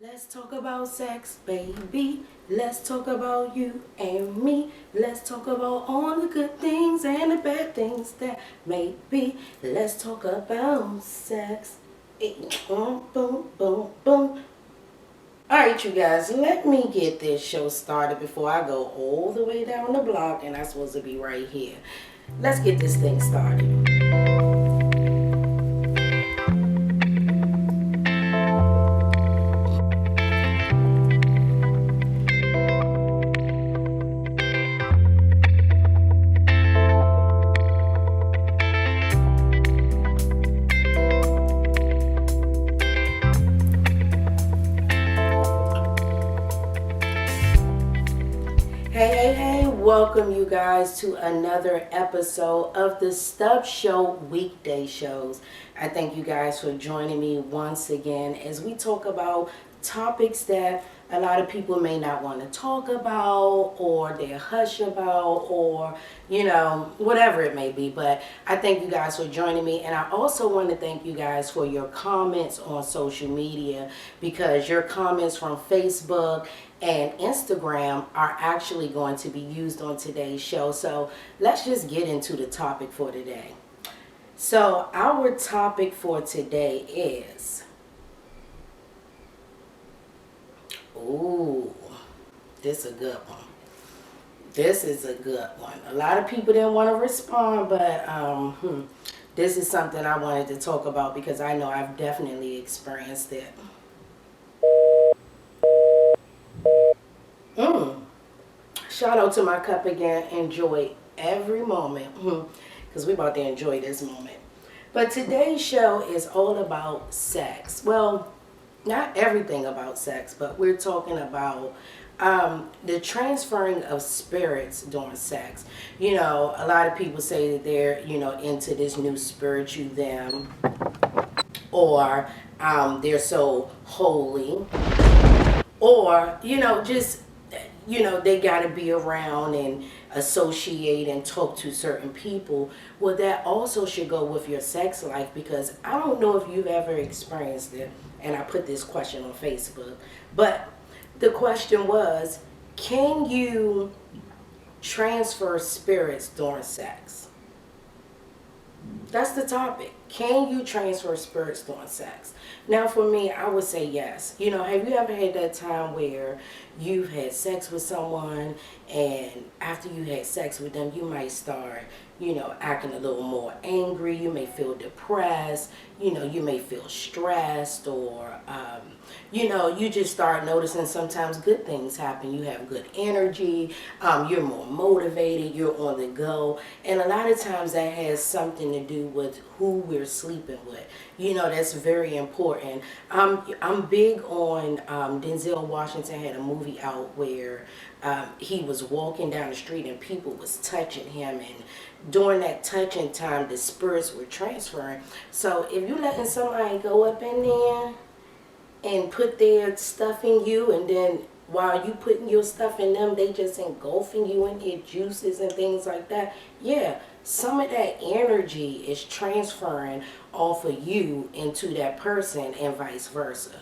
Let's talk about sex, baby. Let's talk about you and me. Let's talk about all the good things and the bad things that may be. Let's talk about sex. Boom, boom, boom, boom. Alright, you guys, let me get this show started before I go all the way down the block, and I'm supposed to be right here. Let's get this thing started. Hey, welcome you guys to another episode of the Stubbs Show weekday shows. I thank you guys for joining me once again as we talk about topics that a lot of people may not want to talk about, or they're hush about, or whatever it may be. But I thank you guys for joining me, and I also want to thank you guys for your comments on social media, because your comments from Facebook and Instagram are actually going to be used on today's show. So let's just get into the topic for today. So our topic for today is, ooh, this is a good one. This is a good one. A lot of people didn't want to respond, but this is something I wanted to talk about because I know I've definitely experienced it. Shout out to my cup again. Enjoy every moment because we're about to enjoy this moment. But today's show is all about sex. Well, not everything about sex, but we're talking about the transferring of spirits during sex. You know, a lot of people say that they're, into this new spiritual them, or they're so holy, or, they got to be around and associate and talk to certain people. Well, that also should go with your sex life, because I don't know if you've ever experienced it, and I put this question on Facebook, but the question was, can you transfer spirits during sex? That's the topic. Can you transfer spirits during sex? Now, for me, I would say yes. Have you ever had that time where you've had sex with someone, and after you had sex with them, you might start, acting a little more angry. You may feel depressed. You may feel stressed, or, you just start noticing sometimes good things happen. You have good energy. You're more motivated. You're on the go. And a lot of times that has something to do with who we're sleeping with. That's very important. I'm big on Denzel Washington had a movie out where he was walking down the street and people was touching him, and during that touching time the spirits were transferring. So if you letting somebody go up in there and put their stuff in you, and then while you putting your stuff in them, they just engulfing you in their juices and things like that, yeah, some of that energy is transferring off of you into that person and vice versa.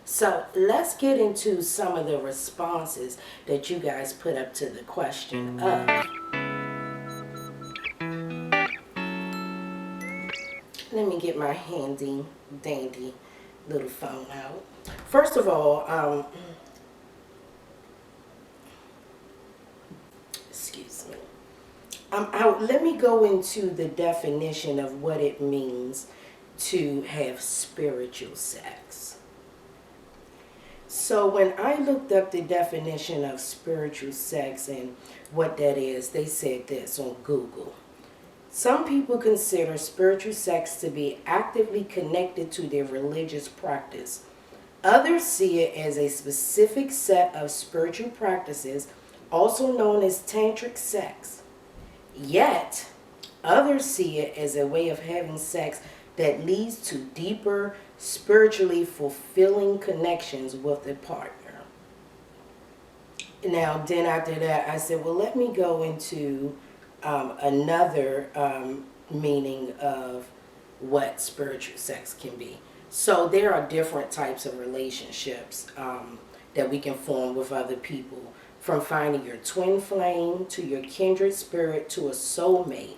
So let's get into some of the responses that you guys put up to the question of. Let me get my handy dandy little phone out. First of all, excuse me. Let me go into the definition of what it means to have spiritual sex. So when I looked up the definition of spiritual sex and what that is, they said this on Google. Some people consider spiritual sex to be actively connected to their religious practice. Others see it as a specific set of spiritual practices, also known as tantric sex. Yet, others see it as a way of having sex that leads to deeper, spiritually fulfilling connections with a partner. Now, then after that, I said, well, let me go into another meaning of what spiritual sex can be. So there are different types of relationships that we can form with other people, from finding your twin flame to your kindred spirit to a soulmate.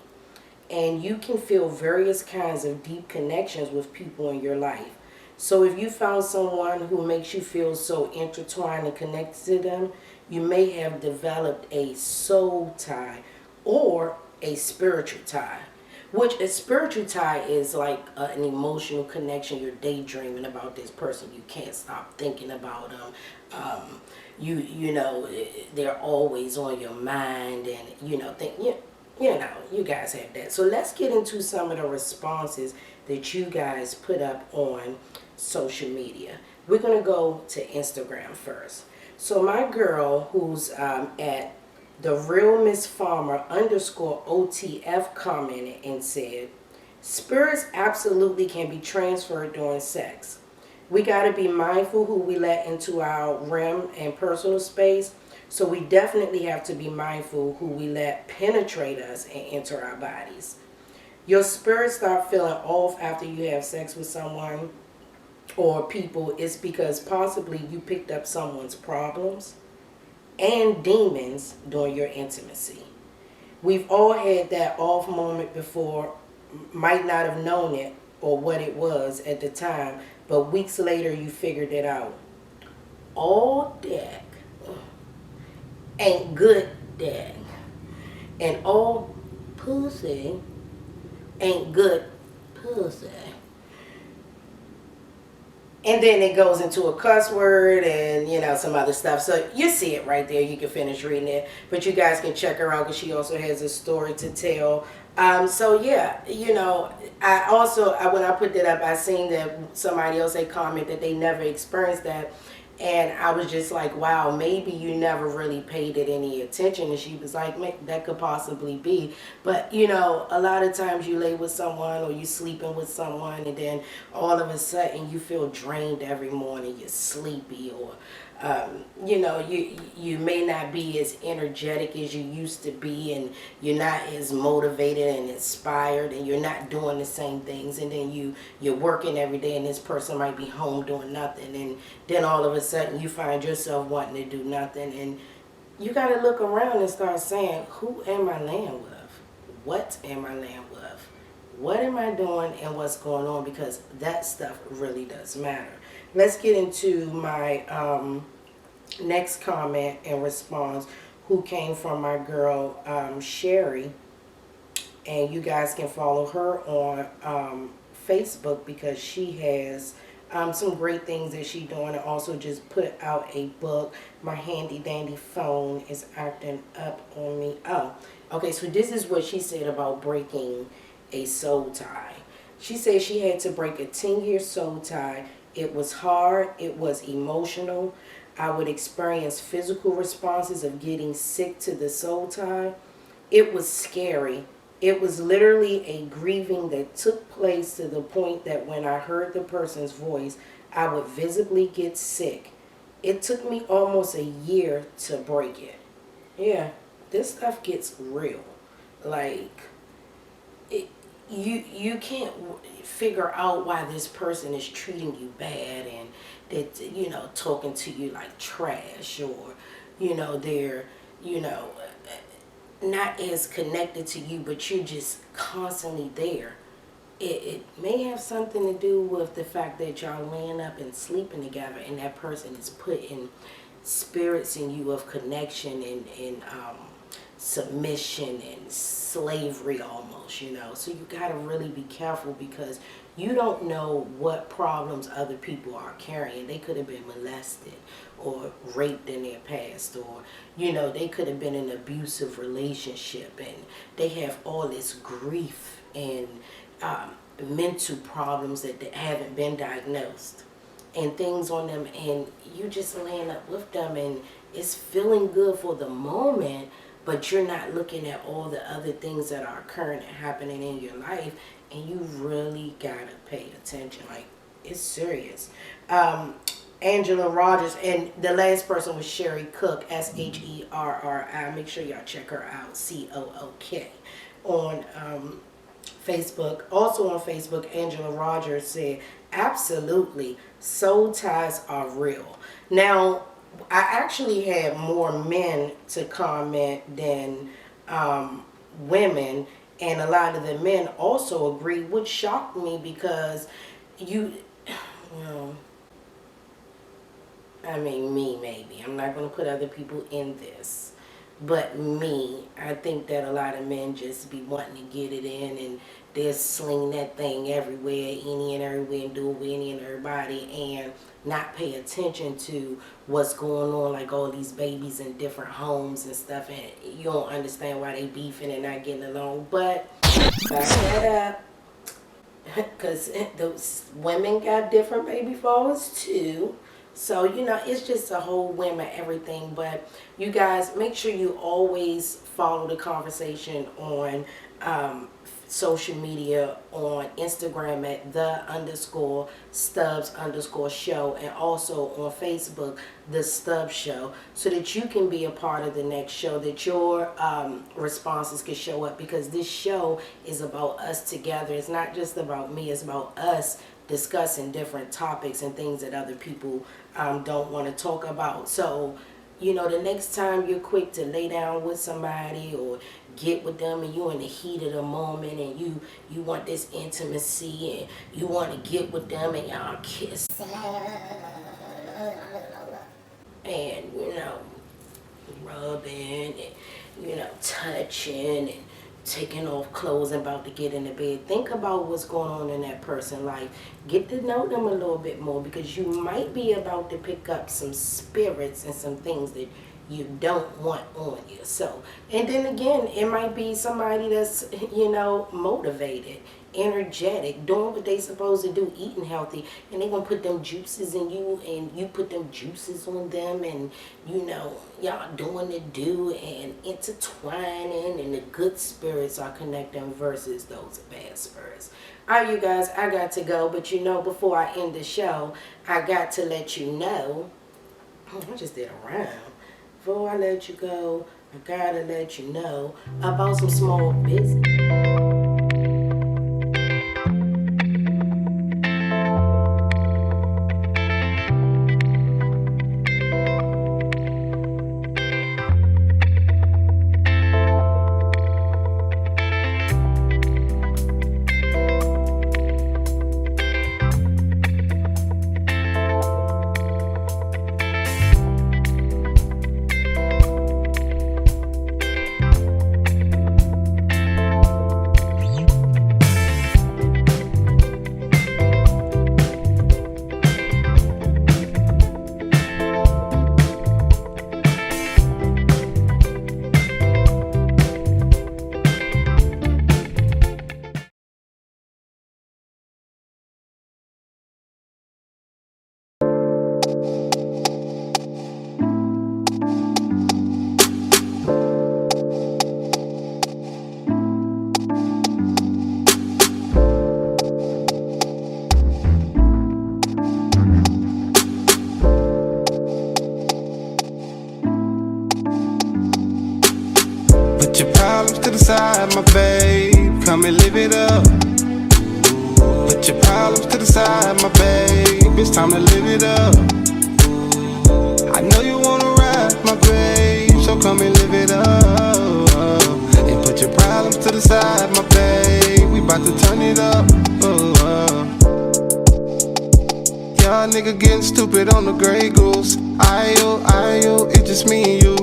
And you can feel various kinds of deep connections with people in your life. So if you found someone who makes you feel so intertwined and connected to them, you may have developed a soul tie or a spiritual tie. Which a spiritual tie is like an emotional connection. You're daydreaming about this person. You can't stop thinking about them. You know, they're always on your mind, and you guys have that. So let's get into some of the responses that you guys put up on social media. We're gonna go to Instagram first. So my girl, who's at the real Miss Farmer underscore OTF, commented and said, spirits absolutely can be transferred during sex. We got to be mindful who we let into our realm and personal space. So we definitely have to be mindful who we let penetrate us and enter our bodies. Your spirit start feeling off after you have sex with someone or people. It's because possibly you picked up someone's problems and demons during your intimacy. We've all had that off moment before, might not have known it or what it was at the time, but weeks later you figured it out. All that ain't good, dad. And all pussy ain't good pussy. And then it goes into a cuss word and, some other stuff. So you see it right there. You can finish reading it. But you guys can check her out because she also has a story to tell. So, yeah, when I put that up, I seen that somebody else had commented that they never experienced that. And I was just like, wow, maybe you never really paid it any attention. And she was like, that could possibly be. But, a lot of times you lay with someone or you sleeping with someone and then all of a sudden you feel drained every morning. You're sleepy or, you may not be as energetic as you used to be, and you're not as motivated and inspired, and you're not doing the same things, and then you're working every day and this person might be home doing nothing, and then all of a sudden you find yourself wanting to do nothing, and you got to look around and start saying, who am I laying with? What am I laying with? What am I doing and what's going on? Because that stuff really does matter. Let's get into my next comment and response, who came from my girl Sherry. And you guys can follow her on Facebook because she has some great things that she's doing, and also just put out a book. My handy dandy phone is acting up on me. Oh, okay, so this is what she said about breaking a soul tie. She said she had to break a 10-year soul tie. It was hard. It was emotional. I would experience physical responses of getting sick to the soul tie. It was scary. It was literally a grieving that took place to the point that when I heard the person's voice, I would visibly get sick. It took me almost a year to break it. Yeah, this stuff gets real. Like, you can't figure out why this person is treating you bad and that talking to you like trash, or they're not as connected to you, but you're just constantly there. It may have something to do with the fact that y'all laying up and sleeping together, and that person is putting spirits in you of connection and submission and slavery almost, So you got to really be careful, because you don't know what problems other people are carrying. They could have been molested or raped in their past, or they could have been in an abusive relationship, and they have all this grief and mental problems that haven't been diagnosed and things on them, and you just laying up with them, and it's feeling good for the moment, but you're not looking at all the other things that are occurring and happening in your life, and you really gotta pay attention. Like, it's serious. Angela Rogers, and the last person was Sherry Cook, Sherri. Make sure y'all check her out, COOK, on Facebook. Also on Facebook, Angela Rogers said, Absolutely. Soul ties are real. Now, I actually had more men to comment than women, and a lot of the men also agree, which shocked me because you, you know, I mean, me maybe. I'm not going to put other people in this. But me, I think that a lot of men just be wanting to get it in and they'll sling that thing everywhere, any and everywhere, and do it with any and everybody, and not pay attention to what's going on, like all these babies in different homes and stuff, and you don't understand why they beefing and not getting along. But back that up, because those women got different baby fathers too. So, it's just a whole women everything. But you guys, make sure you always follow the conversation on social media, on Instagram at _Stubbs_show, and also on Facebook, the Stubbs Show, so that you can be a part of the next show, that your responses can show up, because this show is about us together. It's not just about me, it's about us discussing different topics and things that other people don't want to talk about. So, the next time you're quick to lay down with somebody or get with them, and you're in the heat of the moment, and you want this intimacy, and you want to get with them and y'all kiss and rubbing and touching and taking off clothes and about to get in the bed. Think about what's going on in that person's life. Get to know them a little bit more, because you might be about to pick up some spirits and some things that you don't want on you. So, and then again, it might be somebody that's, motivated, energetic, doing what they supposed to do, eating healthy, and they gonna put them juices in you, and you put them juices on them, and y'all doing the do and intertwining, and the good spirits are connecting versus those bad spirits. All right, you guys, I got to go, but before I end the show, I got to let you know, I just did a rhyme. Before I let you go, I gotta let you know about some small business. Put your problems to the side, my babe, come and live it up. Put your problems to the side, my babe, it's time to live it up. I know you wanna ride, my babe, so come and live it up. And put your problems to the side, my babe, we bout to turn it up. Y'all nigga getting stupid on the Grey Goose. Ayo, it's just me and you.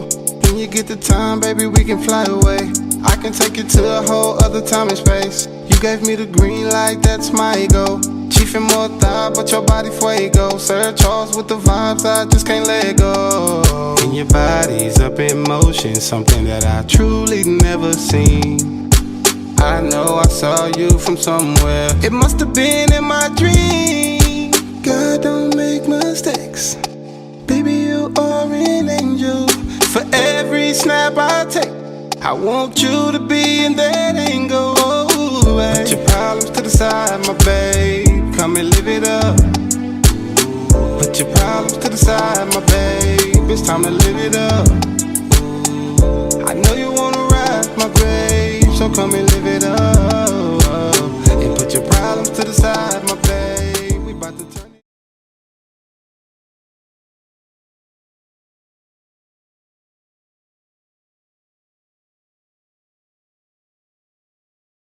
When you get the time, baby, we can fly away. I can take you to a whole other time and space. You gave me the green light, that's my ego. Chief and more thigh, but your body fuego. Sir Charles with the vibes, I just can't let go. And your body's up in motion, something that I truly never seen. I know I saw you from somewhere. It must have been in my dream. God don't make mistakes. Baby, you are an angel. For every snap I take, I want you to be in that angle. Put your problems to the side, my babe, come and live it up. Put your problems to the side, my babe, it's time to live it up. I know you wanna ride, my babe, so come and live it up. And put your problems to the side, my babe.